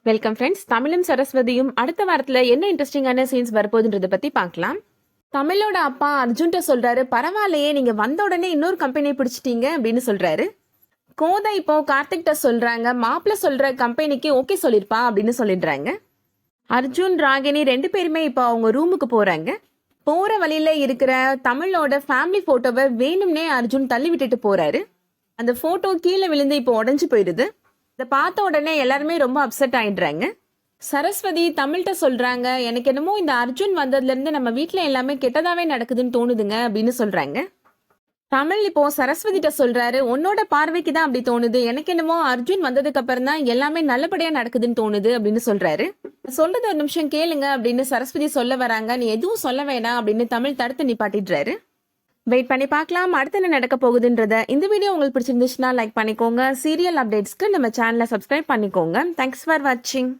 Welcome friends. தமிழும் சரஸ்வதியும் அடுத்த வாரத்துல என்ன இன்ட்ரெஸ்டிங்கான சீன்ஸ் வரப்போகுதுன்றத பத்தி பார்க்கலாம். தமிழோட அப்பா அர்ஜுன்ட்ட சொல்றாரு, பரவாயில்லையே நீங்க வந்த உடனே இன்னொரு கம்பெனி பிடிச்சிட்டீங்க அப்படின்னு சொல்றாரு. கோதை இப்போ கார்த்திக்ட்ட சொல்றாங்க, மாப்பிள்ள சொல்ற கம்பெனிக்கு ஓகே சொல்லிருப்பா அப்படின்னு சொல்லிடுறாங்க. அர்ஜுன் ராகினி 2 பேருமே இப்போ அவங்க ரூமுக்கு போறாங்க. போற வழியில இருக்கிற தமிழோட ஃபேமிலி போட்டோவை வேணும்னே அர்ஜுன் தள்ளி விட்டுட்டு போறாரு. அந்த போட்டோ கீழே விழுந்து இப்போ உடஞ்சு போயிடுது. இதை பார்த்த உடனே எல்லாருமே ரொம்ப அப்செட் ஆயிடுறாங்க. சரஸ்வதி தமிழ்கிட்ட சொல்றாங்க, எனக்கு என்னமோ இந்த அர்ஜுன் வந்ததுல இருந்து நம்ம வீட்டுல எல்லாமே கெட்டதாவே நடக்குதுன்னு தோணுதுங்க அப்படின்னு சொல்றாங்க. தமிழ் இப்போ சரஸ்வதிட்ட சொல்றாரு, உன்னோட பார்வைக்கு தான் அப்படி தோணுது, எனக்கு என்னமோ அர்ஜுன் வந்ததுக்கு அப்புறம் தான் எல்லாமே நல்லபடியா நடக்குதுன்னு தோணுது அப்படின்னு சொல்றாரு. சொல்றது ஒரு நிமிஷம் கேளுங்க அப்படின்னு சரஸ்வதி சொல்ல வராங்க. நீ எதுவும் சொல்ல வேணாம் அப்படின்னு தமிழ் தடுத்து நிப்பாட்டிடுறாரு. வெயிட் பண்ணி பார்க்கலாம் அடுத்து என்ன நடக்க போகுதுன்றத. இந்த வீடியோ உங்களுக்கு பிடிச்சிருந்துச்சுன்னா லைக் பண்ணிக்கோங்க. சீரியல் அப்டேட்ஸ்க்கு நம்ம சேனலை சப்ஸ்கிரைப் பண்ணிக்கோங்க. தேங்க்ஸ் ஃபார் வாட்சிங்.